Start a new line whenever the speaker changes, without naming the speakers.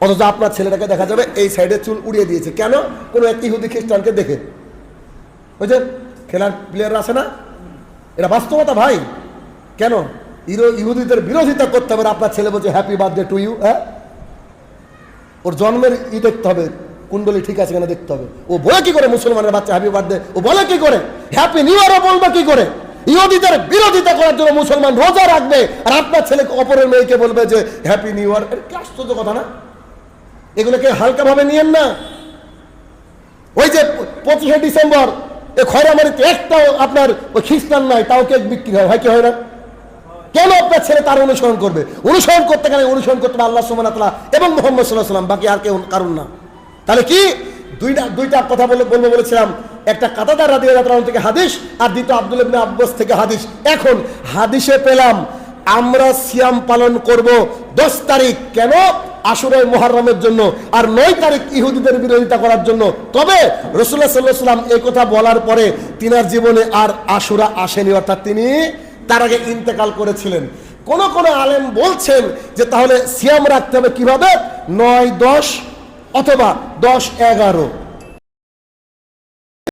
অথচ আপনার ছেলেটাকে দেখা যাবে এই সাইডে চুল উড়িয়ে দিয়েছে। কেন? কোনো এক ইহুদি খ্রিস্টানকে দেখে। ওই যে খেলার প্লেয়ার আছে না, এটা বাস্তবতা ভাই। কেন ইহুদিদের বিরোধিতা করতে হবে? আপনার ছেলে বলছে হ্যাপি বার্থডে টু ইউ। হ্যাঁ, ওর জন্মের দেখতে হবে, কুণ্ডলী ঠিক আছে কেন দেখতে হবে। ও বলে কি করে মুসলমানের বাচ্চা হ্যাপি বার্থডে? ও বলে কি করে হ্যাপি নিউ ইয়ারও বলবে কি করে? ইহুদিদের বিরোধিতা করার জন্য মুসলমান রোজা রাখবে, আর আপনার ছেলে অপরের মেয়েকে বলবে যে হ্যাপি নিউ ইয়ার। কি আশ্চর্য কথা না? এগুলোকে হালকা ভাবে নিয়েন না। ওই যে 25শে ডিসেম্বর এই খয়রামারিতে একটাও আপনার ওই খ্রিস্টান নাই, তাও কেক বিক্রি হয় কি হয় না? কেন আপনার ছেলে তার অনুসরণ করবে? অনুসরণ করতে গেলে অনুসরণ করতে হবে আল্লাহ সুবহানাহু ওয়া তাআলা এবং মুহাম্মদ সাল্লাল্লাহু আলাইহি ওয়াসাল্লাম, বাকি আর কেউ কারণ না। তাহলে কি দুইটা কথা বলবো বলেছিলাম, একটা কাতাদা রাদিয়াল্লাহু তাআলা থেকে হাদিস, আর দ্বিতীয় আব্দুল্লাহ ইবনে আব্বাস থেকে হাদিস। এখন হাদিসে পেলাম আমরা সিয়াম পালন করব 10 তারিখ, কেন? আশুরায়ে মুহররমের জন্য, আর 9 তারিখ ইহুদিদের বিরোধিতা করার জন্য। তবে রাসূলুল্লাহ সাল্লাল্লাহু আলাইহি ওয়াসাল্লাম এই কথা বলার পরে তিনার জীবনে আর আশুরা আসেনি, অর্থাৎ তিনি তার আগে ইন্তেকাল করেছিলেন। কোন আলেম বলছেন যে তাহলে সিয়াম রাখতে হবে কিভাবে? 9, 10 অথবা 10, 11।